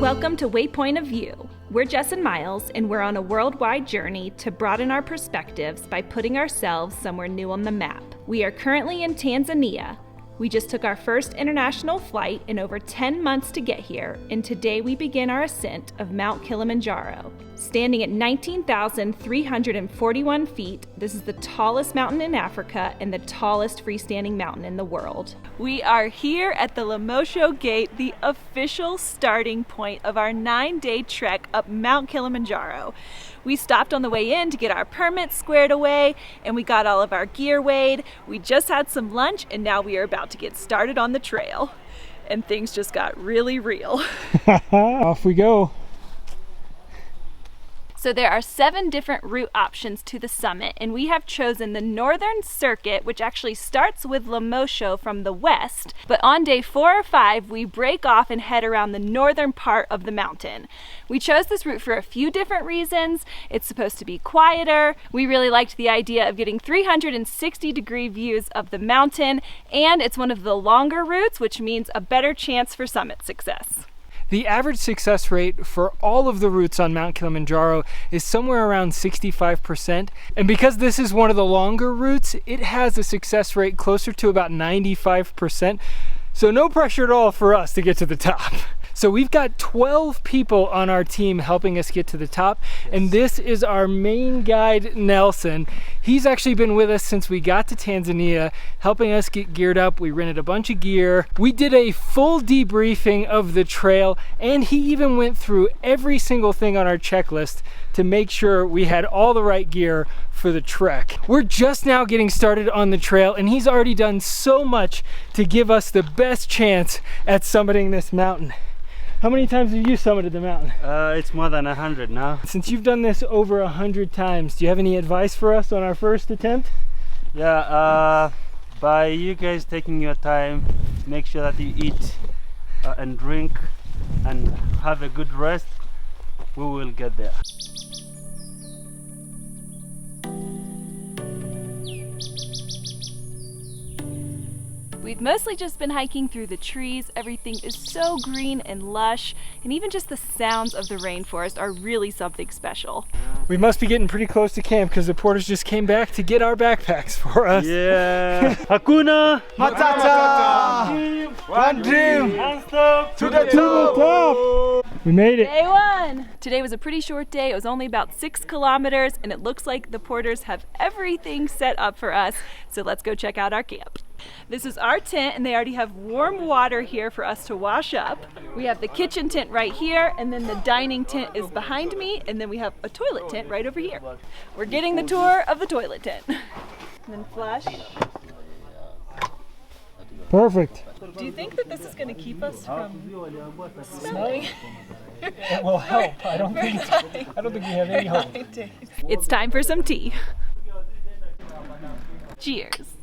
Welcome to Waypoint of View. We're Jess and Miles, and we're on a worldwide journey to broaden our perspectives by putting ourselves somewhere new on the map. We are currently in Tanzania. We just took our first international flight in over 10 months to get here, and today we begin our ascent of Mount Kilimanjaro. Standing at 19,341 feet, this is the tallest mountain in Africa and the tallest freestanding mountain in the world. We are here at the Lemosho Gate, the official starting point of our 9-day trek up Mount Kilimanjaro. We stopped on the way in to get our permits squared away, and we got all of our gear weighed. We just had some lunch, and now we are about to get started on the trail. And things just got really real. Off we go. So there are 7 different route options to the summit, and we have chosen the northern circuit, which actually starts with Lemosho from the west, but on day 4 or 5 we break off and head around the northern part of the mountain. We chose this route for a few different reasons. It's supposed to be quieter. We really liked the idea of getting 360-degree views of the mountain, and it's one of the longer routes, which means a better chance for summit success. The average success rate for all of the routes on Mount Kilimanjaro is somewhere around 65%. And because this is one of the longer routes, it has a success rate closer to about 95%. So no pressure at all for us to get to the top. So we've got 12 people on our team helping us get to the top, and this is our main guide, Nelson. He's actually been with us since we got to Tanzania, helping us get geared up. We rented a bunch of gear. We did a full debriefing of the trail, and he even went through every single thing on our checklist to make sure we had all the right gear for the trek. We're just now getting started on the trail, and he's already done so much to give us the best chance at summiting this mountain. How many times have you summited the mountain? It's more than 100 now. Since you've done this over 100 times, do you have any advice for us on our first attempt? Yeah, by you guys taking your time, make sure that you eat and drink and have a good rest, we will get there. We've mostly just been hiking through the trees. Everything is so green and lush, and even just the sounds of the rainforest are really something special. We must be getting pretty close to camp because the porters just came back to get our backpacks for us. Yeah. Hakuna Matata! One dream! To the top! We made it. Day 1! Today was a pretty short day. It was only about 6 kilometers, and it looks like the porters have everything set up for us. So let's go check out our camp. This is our tent, and they already have warm water here for us to wash up. We have the kitchen tent right here, and then the dining tent is behind me, and then we have a toilet tent right over here. We're getting the tour of the toilet tent. And then flush. Perfect. Do you think that this is going to keep us from smelling? It will help. I don't think we have any hope. It's time for some tea. Cheers.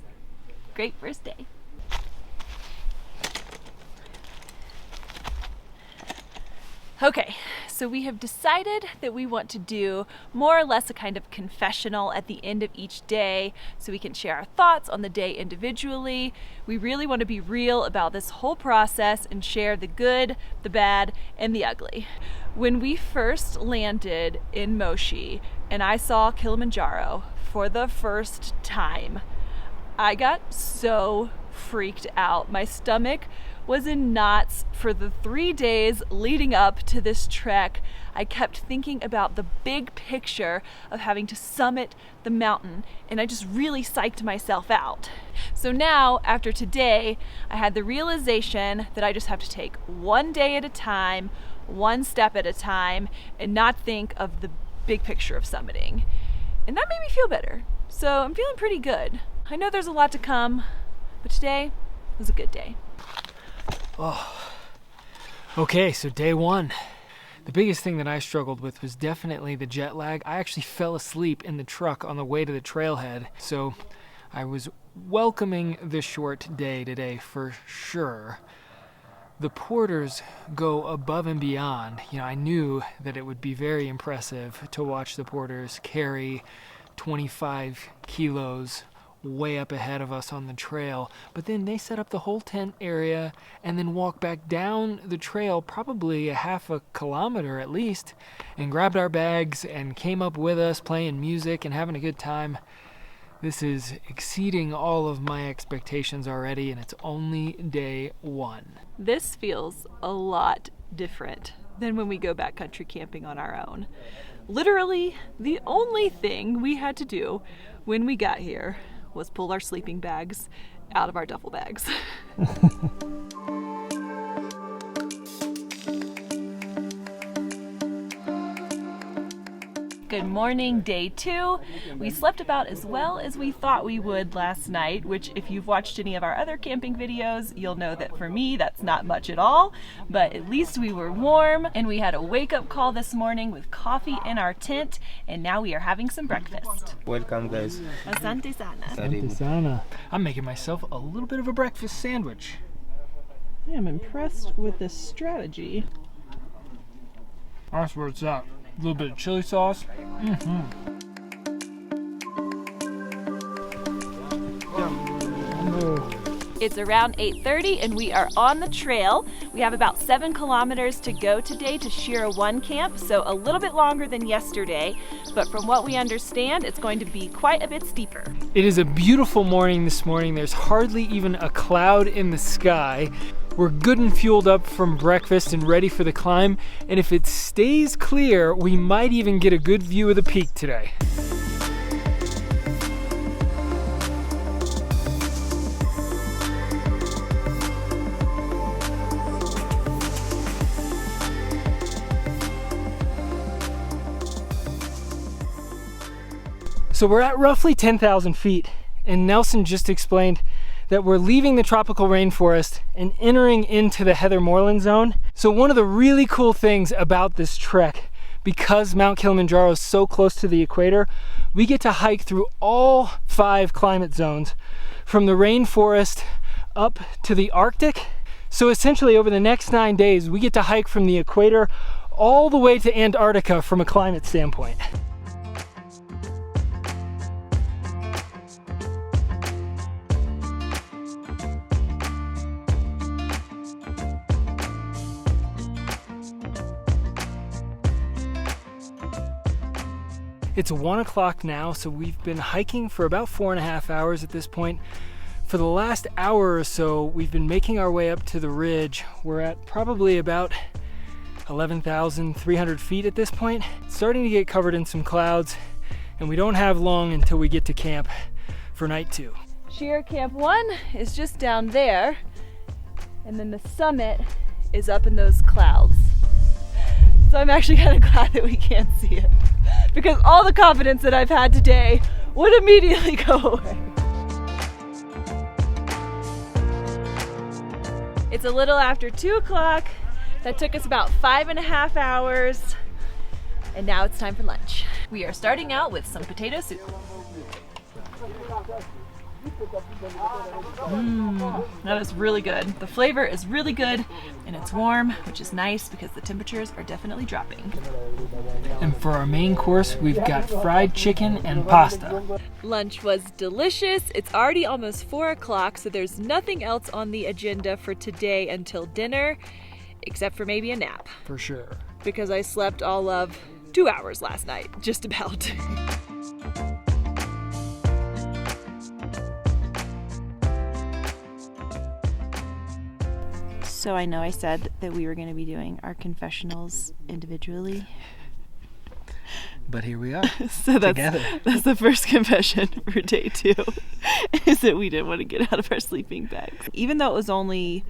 Great first day. Okay, so we have decided that we want to do more or less a kind of confessional at the end of each day so we can share our thoughts on the day individually. We really want to be real about this whole process and share the good, the bad, and the ugly. When we first landed in Moshi and I saw Kilimanjaro for the first time, I got so freaked out. My stomach was in knots for the 3 days leading up to this trek. I kept thinking about the big picture of having to summit the mountain, and I just really psyched myself out. So now, after today, I had the realization that I just have to take one day at a time, one step at a time, and not think of the big picture of summiting. And that made me feel better. So I'm feeling pretty good. I know there's a lot to come, but today was a good day. Oh. Okay, so day 1. The biggest thing that I struggled with was definitely the jet lag. I actually fell asleep in the truck on the way to the trailhead, so I was welcoming the short day today for sure. The porters go above and beyond. I knew that it would be very impressive to watch the porters carry 25 kilos way up ahead of us on the trail. But then they set up the whole tent area and then walked back down the trail, probably a half a kilometer at least, and grabbed our bags and came up with us playing music and having a good time. This is exceeding all of my expectations already, and it's only day 1. This feels a lot different than when we go backcountry camping on our own. Literally, the only thing we had to do when we got here was pull our sleeping bags out of our duffel bags. Good morning, day 2. We slept about as well as we thought we would last night, which if you've watched any of our other camping videos, you'll know that for me, that's not much at all, but at least we were warm, and we had a wake-up call this morning with coffee in our tent, and now we are having some breakfast. Welcome, guys. Asante sana. Asante sana. I'm making myself a little bit of a breakfast sandwich. I am impressed with this strategy. That's where it's at. A little bit of chili sauce. It's around 8:30 and we are on the trail. We have about 7 kilometers to go today to Shira 1 camp, so a little bit longer than yesterday, but from what we understand, it's going to be quite a bit steeper. It is a beautiful morning this morning. There's hardly even a cloud in the sky. We're good and fueled up from breakfast and ready for the climb, and if it stays clear, we might even get a good view of the peak today. So we're at roughly 10,000 feet, and Nelson just explained that we're leaving the tropical rainforest and entering into the heather moorland zone. So one of the really cool things about this trek, because Mount Kilimanjaro is so close to the equator, we get to hike through all 5 climate zones, from the rainforest up to the Arctic. So essentially over the next 9 days, we get to hike from the equator all the way to Antarctica from a climate standpoint. It's 1 o'clock now, so we've been hiking for about 4.5 hours at this point. For the last hour or so, we've been making our way up to the ridge. We're at probably about 11,300 feet at this point. It's starting to get covered in some clouds, and we don't have long until we get to camp for night 2. Shira Camp 1 is just down there, and then the summit is up in those clouds. So I'm actually kind of glad that we can't see it, because all the confidence that I've had today would immediately go away. It's a little after 2 o'clock. That took us about 5.5 hours, and now it's time for lunch. We are starting out with some potato soup. That is really good. The flavor is really good, and it's warm, which is nice because the temperatures are definitely dropping. And for our main course, we've got fried chicken and pasta. Lunch was delicious. It's already almost 4 o'clock, so there's nothing else on the agenda for today until dinner, except for maybe a nap. For sure. Because I slept all of 2 hours last night, just about. So I know I said that we were going to be doing our confessionals individually. But here we are, So together. That's the first confession for day 2, is that we didn't want to get out of our sleeping bags. Even though it was only,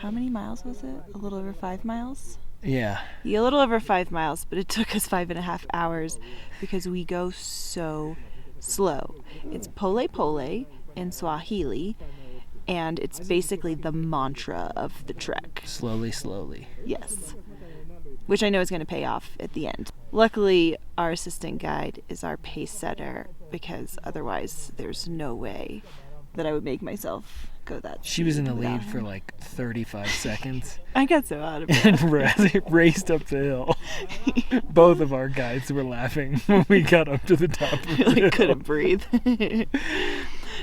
how many miles was it? A little over 5 miles? Yeah. Yeah, a little over 5 miles, but it took us 5.5 hours because we go so slow. It's pole pole in Swahili, and it's basically the mantra of the trek. Slowly, slowly. Yes. Which I know is going to pay off at the end. Luckily, our assistant guide is our pace setter, because otherwise there's no way that I would make myself go that She was in the without lead her. for like 35 sequels. I got so out of it. And raced up the hill. Both of our guides were laughing when we got up to the top of the hill. I couldn't breathe.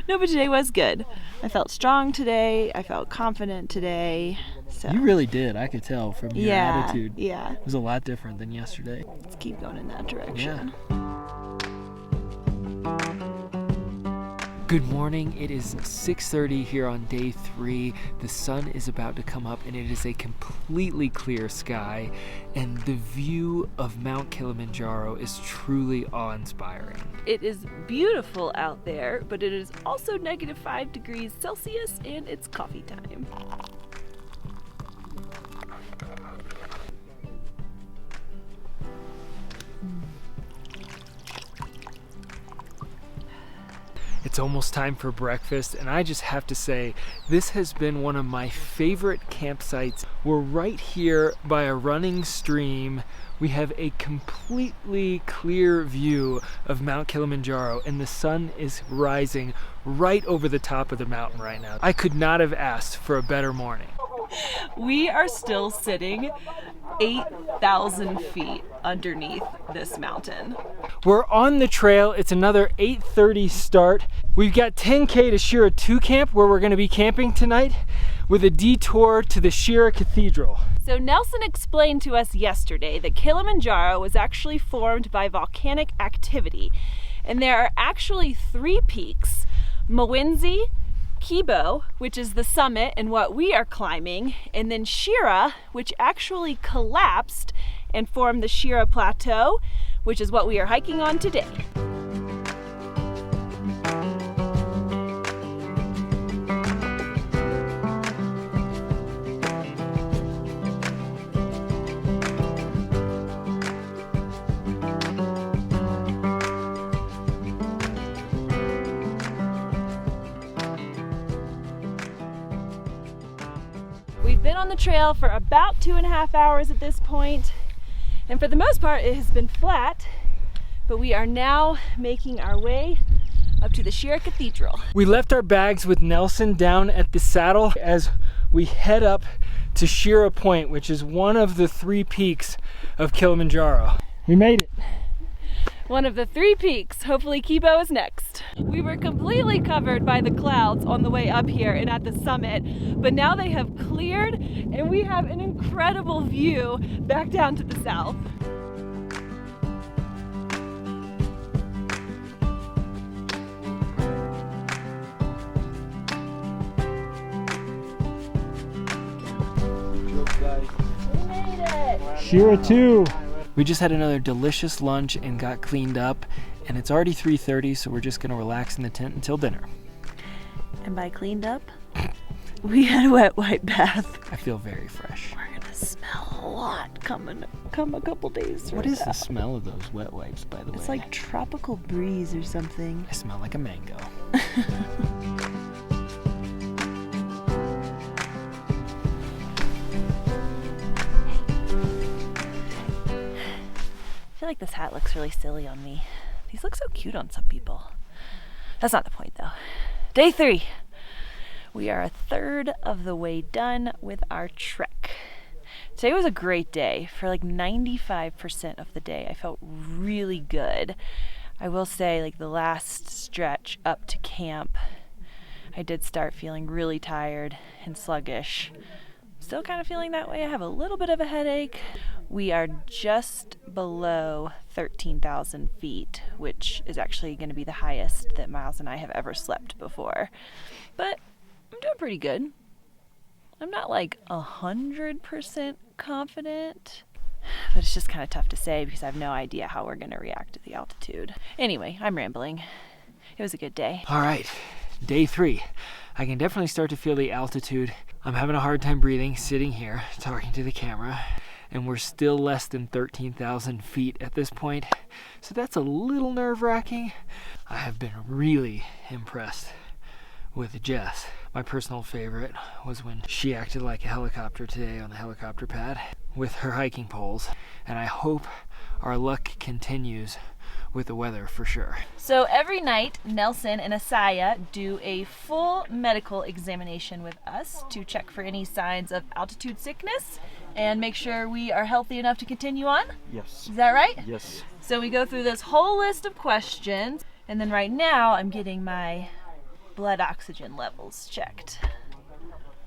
No, but today was good. I felt strong today. I felt confident today. So You really did. I could tell from your attitude. Yeah. It was a lot different than yesterday. Let's keep going in that direction. Good morning. It is 6:30 here on day 3. The sun is about to come up and it is a completely clear sky, and the view of Mount Kilimanjaro is truly awe-inspiring. It is beautiful out there, but it is also -5 degrees Celsius and it's coffee time. It's almost time for breakfast, and I just have to say, this has been one of my favorite campsites. We're right here by a running stream. We have a completely clear view of Mount Kilimanjaro, and the sun is rising right over the top of the mountain right now. I could not have asked for a better morning. We are still sitting 8,000 feet underneath this mountain. We're on the trail. It's another 8:30 start. We've got 10K to Shira 2 camp, where we're going to be camping tonight, with a detour to the Shira Cathedral. So Nelson explained to us yesterday that Kilimanjaro was actually formed by volcanic activity, and there are actually 3 peaks: Mawinzi, Kibo, which is the summit and what we are climbing, and then Shira, which actually collapsed and formed the Shira Plateau, which is what we are hiking on today. We've been on the trail for about 2.5 hours at this point, and for the most part it has been flat, but we are now making our way up to the Shira Cathedral. We left our bags with Nelson down at the saddle as we head up to Shira Point, which is one of the 3 peaks of Kilimanjaro. We made it. One of the 3 peaks. Hopefully Kibo is next. We were completely covered by the clouds on the way up here and at the summit, but now they have cleared and we have an incredible view back down to the south. We made it! Shira 2. We just had another delicious lunch and got cleaned up, and it's already 3:30, so we're just gonna relax in the tent until dinner. And by cleaned up, we had a wet wipe bath. I feel very fresh. We're gonna smell a lot come a couple days from What is now. the smell of those wet wipes, by the way? It's like tropical breeze or something. I smell like a mango. I feel like this hat looks really silly on me. These look so cute on some people. That's not the point though. Day 3. We are 1/3 of the way done with our trek. Today was a great day. For like 95% of the day, I felt really good. I will say, like, the last stretch up to camp, I did start feeling really tired and sluggish. Still kind of feeling that way. I have a little bit of a headache. We are just below 13,000 feet, which is actually going to be the highest that Miles and I have ever slept before. But I'm doing pretty good. I'm not like 100% confident, but it's just kind of tough to say because I have no idea how we're going to react to the altitude. Anyway, I'm rambling. It was a good day. All right, day 3. I can definitely start to feel the altitude. I'm having a hard time breathing sitting here talking to the camera, and we're still less than 13,000 feet at this point, so that's a little nerve-wracking. I have been really impressed with Jess. My personal favorite was when she acted like a helicopter today on the helicopter pad with her hiking poles, and I hope our luck continues with the weather for sure. So every night, Nelson and Asaya do a full medical examination with us to check for any signs of altitude sickness and make sure we are healthy enough to continue on. Yes. Is that right? Yes. So we go through this whole list of questions, and then right now I'm getting my blood oxygen levels checked.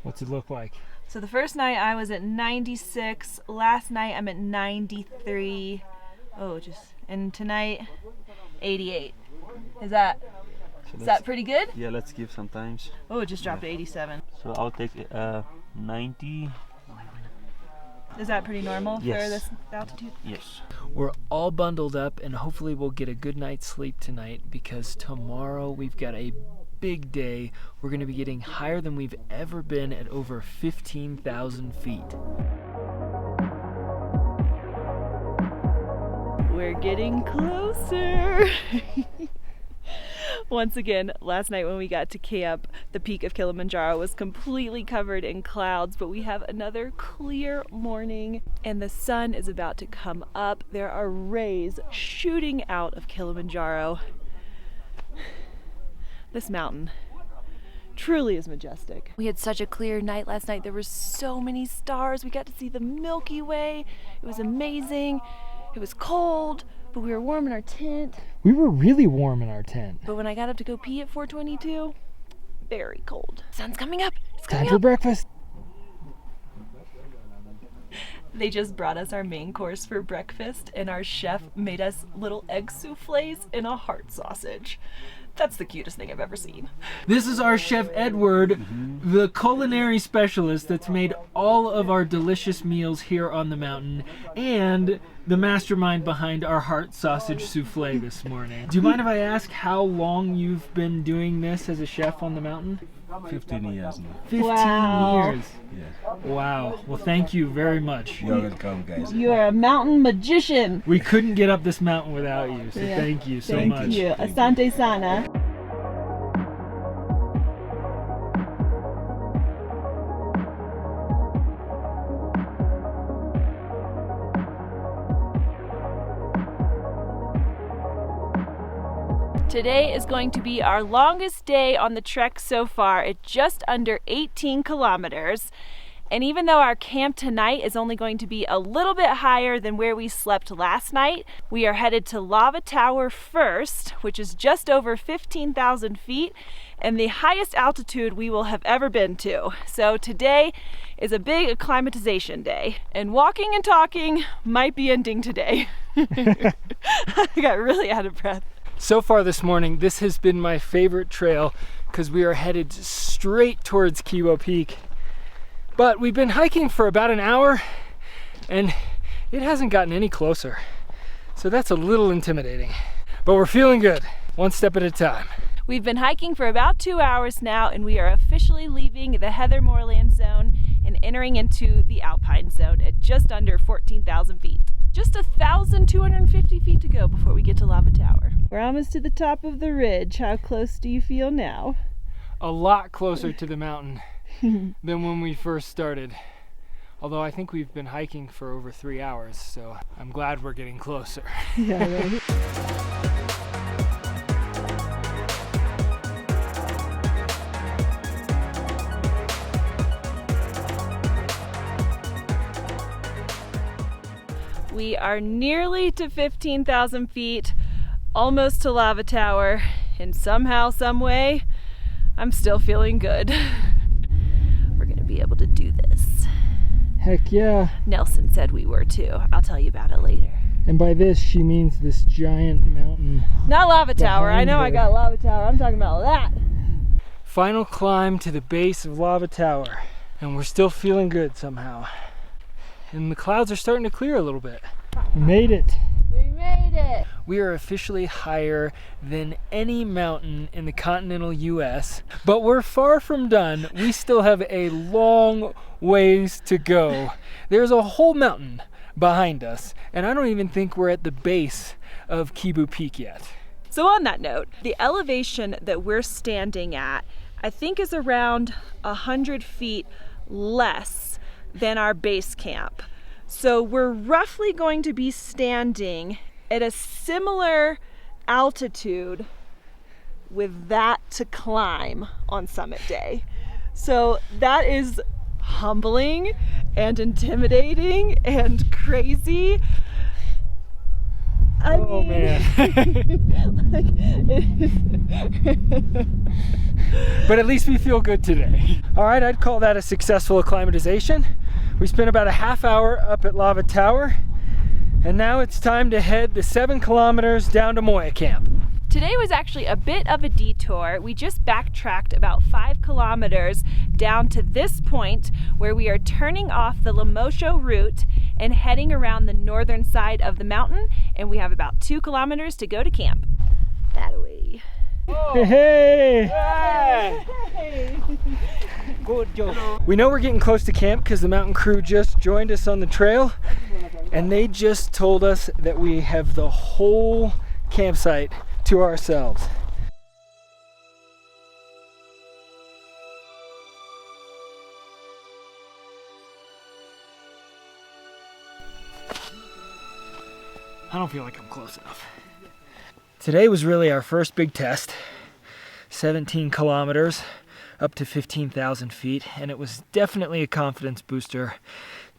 What's it look like? So the first night I was at 96, last night I'm at 93. And tonight 88. Is that pretty good? Yeah, let's give some times. Oh, it just dropped to 87. So I'll take 90. Is that pretty normal Yes. for this altitude? Yes. We're all bundled up and hopefully we'll get a good night's sleep tonight because tomorrow we've got a big day. We're going to be getting higher than we've ever been at over 15,000 feet. We're getting closer. Once again, last night when we got to camp, the peak of Kilimanjaro was completely covered in clouds, but we have another clear morning and the sun is about to come up. There are rays shooting out of Kilimanjaro. This mountain truly is majestic. We had such a clear night last night. There were so many stars. We got to see the Milky Way. It was amazing. It was cold, but we were warm in our tent. We were really warm in our tent. But when I got up to go pee at 4:22, very cold. Sun's coming up. It's Time coming for up. breakfast. They just brought us our main course for breakfast, and our chef made us little egg souffles in a heart sausage. That's the cutest thing I've ever seen. This is our chef Edward, the culinary specialist that's made all of our delicious meals here on the mountain and the mastermind behind our heart sausage souffle this morning. Do you mind if I ask how long you've been doing this as a chef on the mountain? 15 years now. 15 Wow. years. Yeah. Wow. Well, thank you very much. You're welcome, guys. You are a mountain magician. We couldn't get up this mountain without you, so Yeah. thank you so Thank much. you. Asante sana. Today is going to be our longest day on the trek so far at just under 18 kilometers. And even though our camp tonight is only going to be a little bit higher than where we slept last night, we are headed to Lava Tower first, which is just over 15,000 feet and the highest altitude we will have ever been to. So today is a big acclimatization day, and walking and talking might be ending today. I got really out of breath. So far this morning, this has been my favorite trail because we are headed straight towards Kibo Peak. But we've been hiking for about an hour and it hasn't gotten any closer. So that's a little intimidating. But we're feeling good, one step at a time. We've been hiking for about 2 hours now, and we are officially leaving the Heather Moorland zone and entering into the Alpine zone at just under 14,000 feet. Just 1,250 feet to go before we get to Lava Tower. We're almost to the top of the ridge. How close do you feel now? A lot closer to the mountain than when we first started. Although I think we've been hiking for over 3 hours, so I'm glad we're getting closer. Yeah, right. We are nearly to 15,000 feet, almost to Lava Tower, and somehow, some way, I'm still feeling good. We're gonna be able to do this. Heck yeah. Nelson said we were too. I'll tell you about it later. And by this, she means this giant mountain. Not Lava Tower. I Behind know her. I got Lava Tower. I'm talking about that. Final climb to the base of Lava Tower. And we're still feeling good somehow. And the clouds are starting to clear a little bit. We made it. We made it. We are officially higher than any mountain in the continental US, but we're far from done. We still have a long ways to go. There's a whole mountain behind us, and I don't even think we're at the base of Kibo Peak yet. So on that note, the elevation that we're standing at, I think is around 100 feet less than our base camp. So we're roughly going to be standing at a similar altitude with that to climb on summit day. So that is humbling and intimidating and crazy. Oh man. But at least we feel good today. All right, I'd call that a successful acclimatization. We spent about a half hour up at Lava Tower, and now it's time to head the 7 kilometers down to Moya Camp. Today was actually a bit of a detour. We just backtracked about 5 kilometers down to this point where we are turning off the Lemosho route and heading around the northern side of the mountain, and we have about 2 kilometers to go to camp. That way. Hey! Good job. We know we're getting close to camp because the mountain crew just joined us on the trail, and they just told us that we have the whole campsite to ourselves. I don't feel like I'm close enough. Today was really our first big test. 17 kilometers up to 15,000 feet, and it was definitely a confidence booster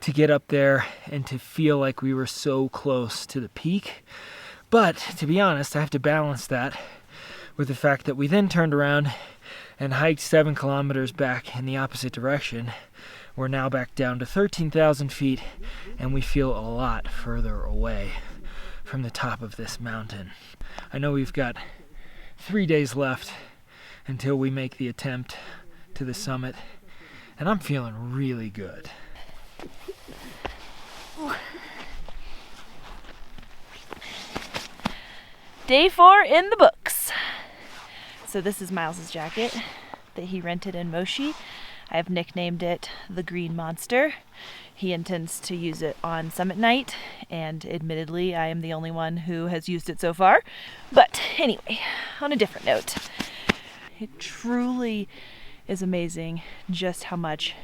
to get up there and to feel like we were so close to the peak. But to be honest, I have to balance that with the fact that we then turned around and hiked 7 kilometers back in the opposite direction. We're now back down to 13,000 feet, and we feel a lot further away from the top of this mountain. I know we've got 3 days left until we make the attempt to the summit, and I'm feeling really good. Day 4 in the books. So this is Miles's jacket that he rented in Moshi. I have nicknamed it the Green Monster. He intends to use it on summit night, and admittedly I am the only one who has used it so far. But anyway, on a different note, it truly is amazing just how much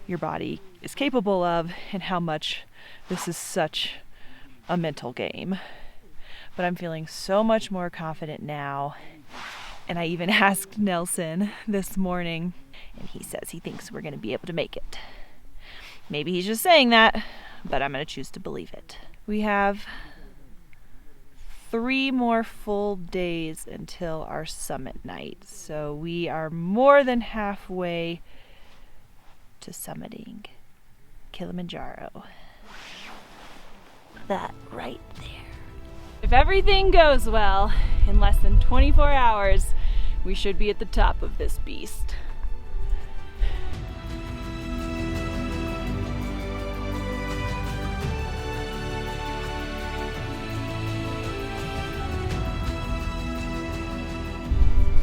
your body is capable of and how much this is such a mental game. But I'm feeling so much more confident now. And I even asked Nelson this morning, and he says he thinks we're going to be able to make it. Maybe he's just saying that, but I'm going to choose to believe it. We have 3 more full days until our summit night. So we are more than halfway to summiting Kilimanjaro. That right there. If everything goes well, in less than 24 hours, we should be at the top of this beast.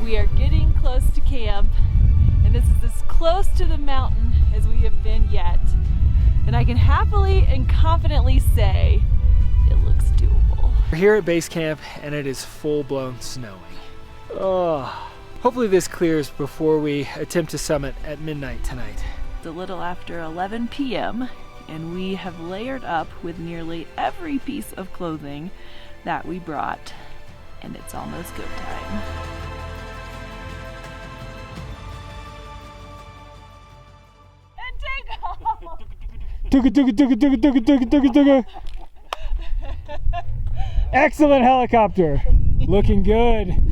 We are getting close to camp, and this is as close to the mountain as we have been yet. And I can happily and confidently say it looks doable. We're here at base camp, and it is full-blown snowing. Oh, hopefully this clears before we attempt to summit at midnight tonight. It's a little after 11 p.m. and we have layered up with nearly every piece of clothing that we brought, and it's almost go time. Excellent helicopter. Looking good.